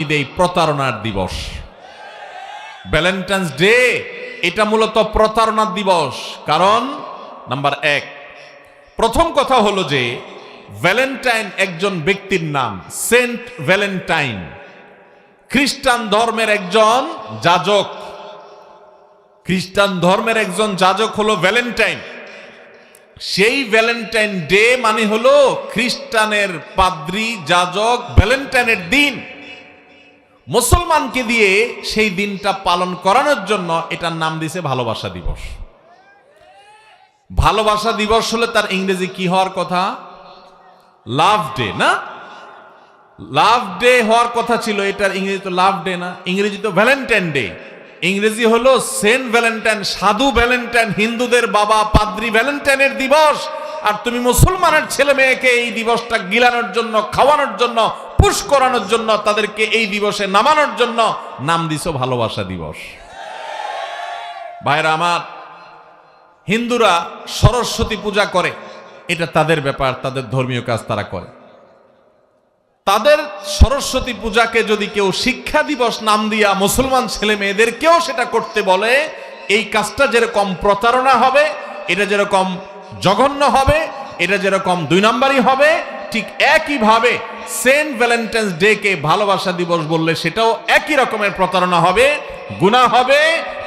এই প্রতারণার দিবস। ভ্যালেন্টাইন্স ডে এটা মূলত প্রতারণার দিবস। কারণ নাম্বার এক, প্রথম কথা হলো যে ভ্যালেন্টাইন একজন ব্যক্তির নাম, সেন্ট ভ্যালেন্টাইন খ্রিস্টান ধর্মের একজন যাজক। খ্রিস্টান ধর্মের একজন যাজক হলো ভ্যালেন্টাইন। সেই ভ্যালেন্টাইন ডে মানে হলো খ্রিস্টানের পাদ্রী যাজক ভ্যালেন্টাইনের দিন। মুসলমানকে দিয়ে সেই দিনটা পালন করানোর জন্য এটার নাম দিয়েছে ভালোবাসা দিবস। ভালোবাসা দিবস হলে তার ইংরেজি কি হওয়ার কথা? লাভ ডে, না? লাভ ডে হওয়ার কথা ছিল, এটার ইংরেজি তো লাভ ডে না, ইংরেজি তো ভ্যালেন্টাইন ডে। ইংরেজি হলো সেন্ট ভ্যালেন্টাইন, সাধু ভ্যালেন্টাইন, হিন্দুদের বাবা পাদ্রী ভ্যালেন্টাইনের দিবস। আর তুমি মুসলমানের ছেলে মেয়েকে এই দিবসটা গিলানোর জন্য, খাওয়ানোর জন্য, পুশ করানোর জন্য, তাদেরকে এই দিবসে নামানোর জন্য নাম দিছো ভালোবাসা দিবস। ভাইরা আমার, হিন্দুরা সরস্বতী পূজা করে, এটা তাদের ব্যাপার, তাদের ধর্মীয় কাজ তারা করে। তাদের সরস্বতী পূজাকে যদি কেউ শিক্ষা দিবস নাম দিয়া মুসলমান ছেলে মেয়েদেরকেও সেটা করতে বলে, এই কাজটা যেরকম প্রতারণা হবে, এটা যেরকম জঘন্য হবে, এটা যেরকম দুই নম্বরই হবে, ঠিক একইভাবে সেন্ট ভ্যালেন্টাইন্স ডে কে ভালোবাসা দিবস বললে সেটাও একই রকমের প্রতারণা হবে, গুনাহ হবে,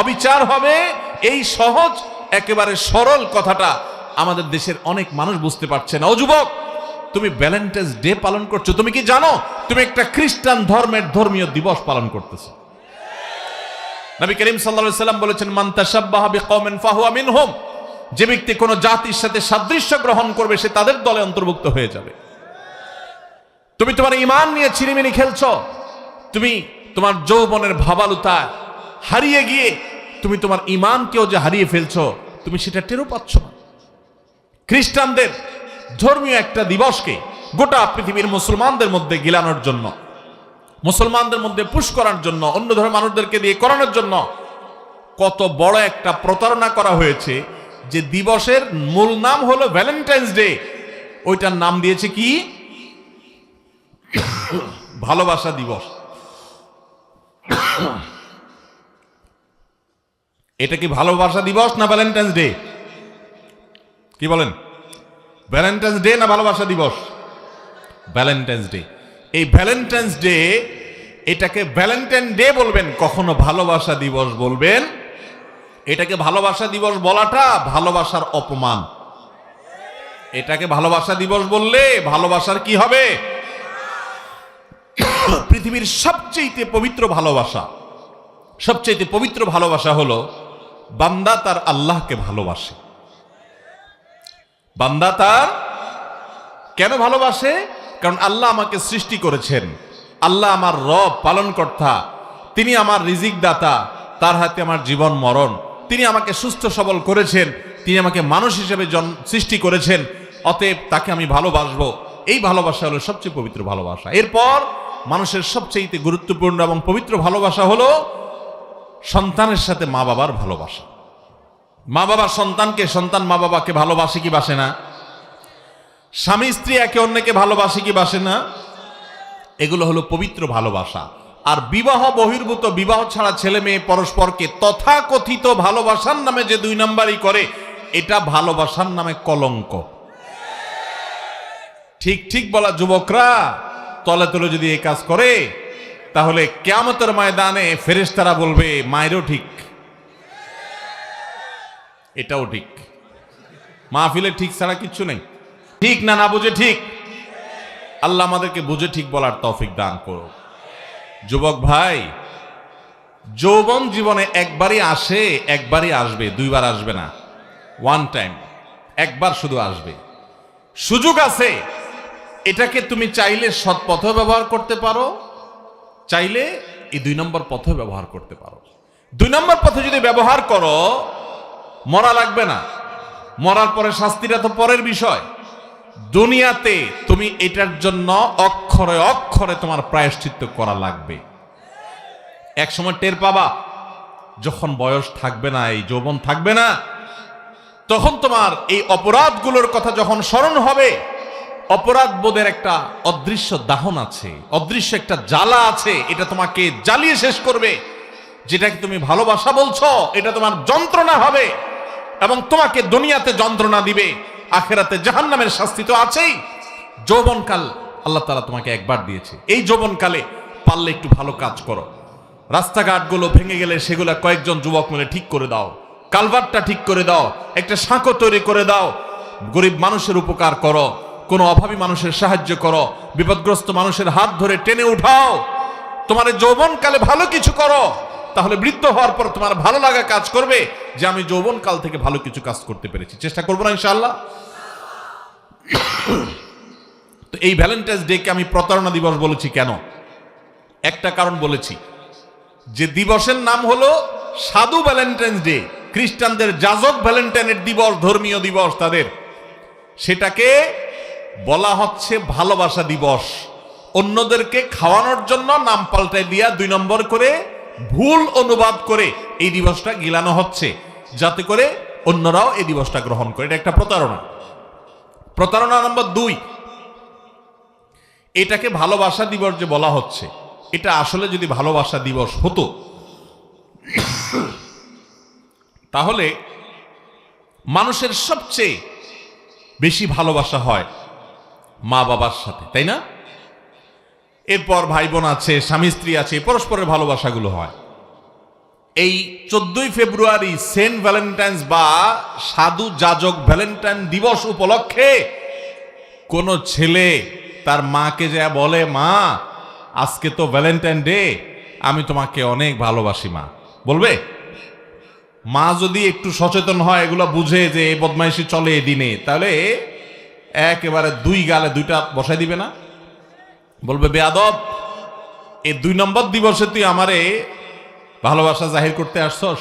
অবিচার হবে। এই সহজ একেবারে সরল কথাটা আমাদের দেশের অনেক মানুষ বুঝতে পারছে না। ও যুবক, তুমি ভ্যালেন্টাইন্স ডে পালন করছো, তুমি কি জানো তুমি একটা খ্রিস্টান ধর্মের ধর্মীয় দিবস পালন করতেছো? নবী করিম সাল্লাল্লাহু আলাইহি সাল্লাম বলেছেন, মান তাশাব্বাহা বিকওমিন ফাহুয়া মিনহুম। যে ব্যক্তি কোন জাতির সাথে সাদৃশ্য গ্রহণ করবে সে তাদের দলে অন্তর্ভুক্ত হয়ে যাবে। তুমি তোমার ঈমান নিয়ে ছিনিমিনি খেলছো, তুমি তোমার যৌবনের ভাবালুতা হারিয়ে গিয়ে তুমি তোমার ঈমানকেও যে হারিয়ে ফেলছো, তুমি সেটা টেরও পাচ্ছ না। খ্রিস্টানদের ধর্মীয় একটা দিবসকে গোটা পৃথিবীর মুসলমানদের মধ্যে গিলানোর জন্য, মুসলমানদের মধ্যে পুশ করার জন্য, অন্য ধর্মের মানুষদেরকে দিয়ে করানোর জন্য কত বড় একটা প্রতারণা করা হয়েছে যে দিবসের মূল নাম হলো ভ্যালেন্টাইন্স ডে, ওইটার নাম দিয়েছে কি? ভালোবাসা দিবস। এটা কি ভালোবাসা দিবস না ভ্যালেন্টাইন্স ডে? কি বলেন? ভ্যালেন্টাইন্স ডে না ভালোবাসা দিবস? Valentine's day. এই ভ্যালেন্টাইন্স ডে, এটাকে ভ্যালেন্টাইন ডে বলবেন, কখনো ভালোবাসা দিবস বলবেন। এটাকে ভালোবাসা দিবস বলাটা ভালোবাসার অপমান। এটাকে ভালোবাসা দিবস বললে ভালোবাসার কি হবে? পৃথিবীর সবচেয়ে পবিত্র ভালোবাসা, সবচেয়ে পবিত্র ভালোবাসা হলো বান্দা তার আল্লাহকে ভালোবাসে। বান্দা তার কেন ভালোবাসে? কারণ আল্লাহ আমাকে সৃষ্টি করেছেন, আল্লাহ আমার রব, পালনকর্তা, তিনি আমার রিজিক দাতা, তার হাতে আমার জীবন মরণ, তিনি আমাকে সুস্থ সবল করেছেন, তিনি আমাকে মানুষ হিসেবে সৃষ্টি করেছেন, অতএব তাকে আমি ভালোবাসবো। এই ভালোবাসা হলো সবচেয়ে পবিত্র ভালোবাসা। এরপর মানুষের সবচেয়ে গুরুত্বপূর্ণ এবং পবিত্র ভালোবাসা হলো সন্তানের সাথে মা বাবার ভালোবাসা। মা বাবা সন্তানকে, সন্তান মা বাবাকে ভালোবাসে কি বাসে না? স্বামী স্ত্রী একে অন্যকে ভালোবাসে কি বাসে না? এগুলো হলো পবিত্র ভালোবাসা। আর বিবাহ বহির্ভূত, বিবাহ ছাড়া ছেলে মেয়ে পরস্পরকে তথাকথিত ভালোবাসার নামে যে দুই নাম্বারই করে, এটা ভালোবাসার নামে কলঙ্ক। ঠিক ঠিক বলা যুবকরা, তলে তলে যদি এই কাজ করে তাহলে কিয়ামতের ময়দানে ফেরেশতারা বলবে মায়েরও ঠিক, এটাও ঠিক। মাহফিলে ঠিক ছাড়া কিচ্ছু নেই। ঠিক না, না বুঝে ঠিক। আল্লাহ আমাদেরকে বুঝে ঠিক বলার তৌফিক দান করো। যুবক ভাই, যৌবন জীবনে একবারই আসে, একবারই আসবে, দুইবার আসবে না। ওয়ান টাইম, একবার শুধু আসবে। সুযোগ আছে, এটাকে তুমি চাইলে সৎ পথে ব্যবহার করতে পারো, চাইলে এই দুই নম্বর পথে ব্যবহার করতে পারো। দুই নম্বর পথে যদি ব্যবহার করো, মরা লাগবে না। মরার পরে শাস্তিটা তো পরের বিষয়। দুনিয়াতে তুমি এটার জন্য অক্ষরে অক্ষরে তোমার প্রায়শ্চিত্ত করা লাগবে। এক সময় টের পাবা, যখন বয়স থাকবে না, এই যৌবন থাকবে না, তখন তোমার এই অপরাধগুলোর কথা যখন স্মরণ হবে, অপরাধ বোধের একটা অদৃশ্য দাহন আছে, অদৃশ্য একটা জ্বালা আছে, এটা তোমাকে জ্বালিয়ে শেষ করবে। যেটাকে তুমি ভালোবাসা বলছো, এটা তোমার যন্ত্রণা হবে এবং তোমাকে দুনিয়াতে যন্ত্রণা দিবে, আখেরাতে জাহান্নামের শাস্তি তো আছেই। যৌবনকাল আল্লাহ তাআলা তোমাকে একবার দিয়েছে, এই যৌবনকালে পারলে একটু ভালো কাজ করো। রাস্তাঘাটগুলো ভেঙে গেলে সেগুলো কয়েকজন যুবক মিলে ঠিক করে দাও, কালভার্টটা ঠিক করে দাও, একটা সাঁকো তৈরি করে দাও, গরিব মানুষের উপকার করো, কোনো অভাবী মানুষের সাহায্য করো, বিপদগ্রস্ত মানুষের হাত ধরে টেনে উঠাও। তোমার যৌবনকালে ভালো কিছু করো, তাহলে বৃদ্ধ হওয়ার পর তোমার ভালো লাগা কাজ করবে যে আমি যৌবনকাল থেকে ভালো কিছু কাজ করতে পেরেছি। চেষ্টা করবো না ইনশাআল্লাহ? তো এই ভ্যালেন্টাইন্স ডে কে আমি প্রতারণা দিবস বলেছি কেন? একটা কারণ বলেছি, যে দিবসের নাম হলো সাধু ভ্যালেন্টাইন্স ডে, খ্রিস্টানদের যাজক ভ্যালেন্টাইনের দিবস, ধর্মীয় দিবস তাদের, সেটাকে বলা হচ্ছে ভালোবাসা দিবস। অন্যদেরকে খাওয়ানোর জন্য নাম পাল্টাই দিয়া 2 নম্বর করে ভুল অনুবাদ করে এই দিবসটা গিলানো হচ্ছে, যাতে করে অন্যরাও এই দিবসটা গ্রহণ করে। এটা একটা প্রতারণা। প্রতারণা নম্বর 2, এটাকে ভালোবাসা দিবস যে বলা হচ্ছে, এটা আসলে যদি ভালোবাসা দিবস হতো তাহলে মানুষের সবচেয়ে বেশি ভালোবাসা হয় মা বাবার সাথে, তাই না? এরপর ভাই বোন আছে, স্বামী স্ত্রী আছে, পরস্পরের ভালোবাসাগুলো হয়। এই 14ই ফেব্রুয়ারি সেন্ট ভ্যালেন্টাইন্স বা সাধু যাজক ভ্যালেন্টাইন দিবস উপলক্ষে কোন ছেলে তার মাকে যা বলে, মা আজকে তো ভ্যালেন্টাইন ডে, আমি তোমাকে অনেক ভালোবাসি মা, বলবে? মা যদি একটু সচেতন হয়, এগুলো বুঝে যে এই বদমাইশি চলে এই দিনে, তাহলে একেবারে 2 গালে 2টা বসাই দিবে না? বলবে, বেয়াদব, এই 2 নম্বর দিবসে তুই আমারে ভালোবাসা জাহির করতে আসছস।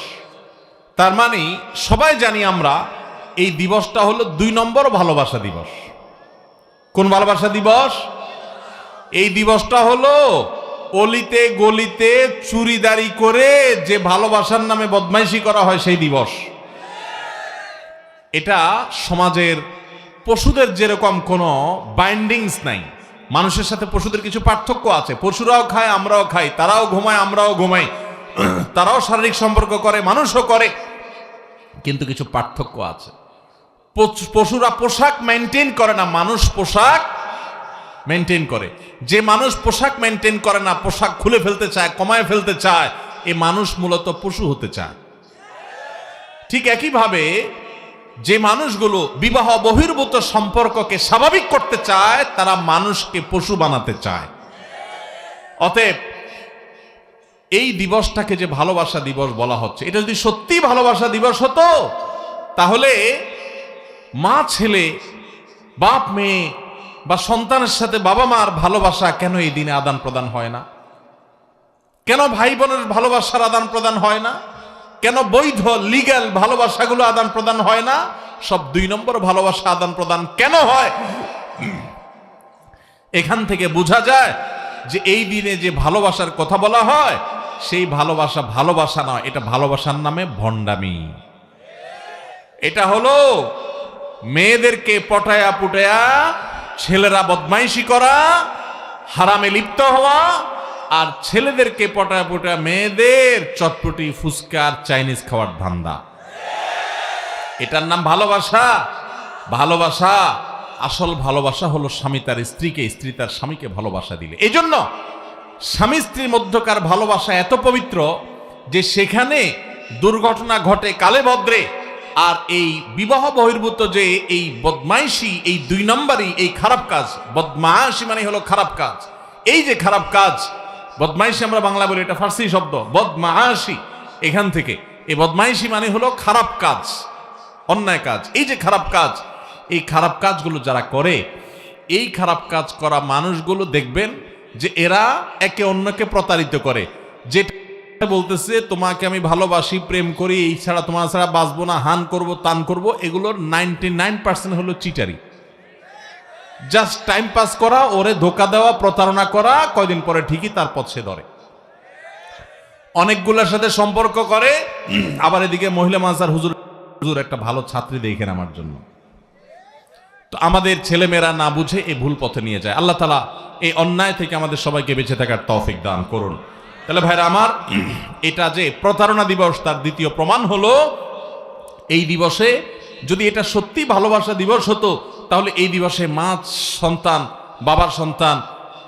তার মানে সবাই জানি আমরা এই দিবসটা হলো 2 নম্বর ভালোবাসা দিবস। কোন ভালোবাসা দিবস? এই দিবসটা হলো অলিতে গলিতে চুরিদারি করে যে ভালোবাসার নামে বদমাইশি করা হয় সেই দিবস। এটা সমাজের পশুদের যেরকম কোনো বাইন্ডিংস নাই, মানুষের সাথে পশুদের কিছু পার্থক্য আছে। পশুরাও খায়, আমরাও খাই, তারাও ঘুমায়, আমরাও ঘুমাই, তারাও শারীরিক সম্পর্ক করে, মানুষও করে, কিন্তু কিছু পার্থক্য আছে। পশুরা পোশাক মেনটেন করে না, মানুষ পোশাক মেনটেন করে। যে মানুষ পোশাক মেনটেন করে না, পোশাক খুলে ফেলতে চায়, কমায় ফেলতে চায়, এ মানুষ মূলত পশু হতে চায়। ঠিক একইভাবে যে মানুষগুলো বিবাহ বহির্ভূত সম্পর্ককে স্বাভাবিক করতে চায়, তারা মানুষকে পশু বানাতে চায়। অতএব এই দিবসটাকে যে ভালোবাসা দিবস বলা হচ্ছে, এটা যদি সত্যি ভালোবাসা দিবস হতো, তাহলে মা ছেলে, বাপ মেয়ে বা সন্তানের সাথে বাবা মার ভালোবাসা কেন এই দিনে আদান প্রদান হয় না? কেন ভাই বোনের ভালোবাসার আদান প্রদান হয় না? কেন বৈধ লিগ্যাল ভালোবাসাগুলো আদান প্রদান হয় না? সব 2 নম্বর ভালোবাসা আদান প্রদান কেন হয়? এখান থেকে বোঝা যায় যে এই দিনে যে ভালোবাসার কথা বলা হয়, সেই ভালোবাসা ভালোবাসা নয়, এটা ভালোবাসার নামে ভণ্ডামি। এটা হলো মেয়েদেরকে পটায়া পুটায়া ছেলেরা বদমাইশি করা, হারামে লিপ্ত হওয়া, আর ছেলেদেরকে পটায়া পুটায়া মেয়েদের চটপটি ফুচকার চাইনিজ খাওয়ার ধান্দা। এটার নাম ভালোবাসা? ভালোবাসা, আসল ভালোবাসা হলো স্বামী তার স্ত্রীকে, স্ত্রী তার স্বামীকে ভালোবাসা দিলে। এই জন্য স্বামী স্ত্রীর মধ্যকার ভালোবাসা এত পবিত্র যে সেখানে দুর্ঘটনা ঘটে কালে ভদ্রে, আর এই বিবাহ বহির্ভূত যে এই বদমাইশি, এই 2 নম্বরই এই খারাপ কাজ। বদমাইশি মানে হলো খারাপ কাজ। এই যে খারাপ কাজ, বদমাইশি আমরা বাংলা বলি, এটা ফার্সি শব্দ, বদমাইশি এখান থেকে। এই বদমাইশি মানে হলো খারাপ কাজ, অন্যায় কাজ। এই যে খারাপ কাজ, এই খারাপ কাজগুলো যারা করে, এই খারাপ কাজ করা মানুষগুলো দেখবেন যে এরা একে অন্যকে প্রতারিত করে। যেটা বলতেছে তোমাকে আমি ভালোবাসি, প্রেম করি, এই ছাড়া তোমার ছাড়া বাঁচবো না, হান করব, তান করব, এগুলোর 99% হলো চিটারি। জাস্ট টাইম পাস করা, ওরে ধোকা দেওয়া, প্রতারণা করা, কয়দিন পরে ঠিকই তার পথ সে ধরে। অনেকগুলোর সাথে সম্পর্ক করে, আবার এদিকে মহিলা মাজার হুজুর একটা ভালো ছাত্রী দেখেন আমার জন্য। তো আমাদের ছেলেমেয়েরা না বুঝে এই ভুল পথে নিয়ে যায়। আল্লাহ তাআলা এই অন্যায় থেকে আমাদের সবাইকে বেঁচে থাকার তৌফিক দান করুন। তাহলে ভাইরা আমার, এটা যে প্রতারণা দিবস তার দ্বিতীয় প্রমাণ হলো, এই দিবসে যদি এটা সত্যি ভালোবাসা দিবস হতো তাহলে এই দিবসে মা সন্তান, বাবার সন্তান,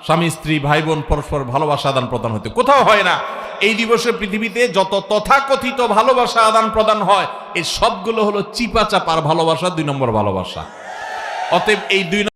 স্বামী স্ত্রী, ভাই বোন পরস্পর ভালোবাসা আদান প্রদান হতো। কোথাও হয় না। এই দিবসে পৃথিবীতে যত তথাকথিত ভালোবাসা আদান প্রদান হয়, এই সবগুলো হলো চিপা চাপার ভালোবাসা, 2 নম্বর ভালোবাসা। অতএব এই 2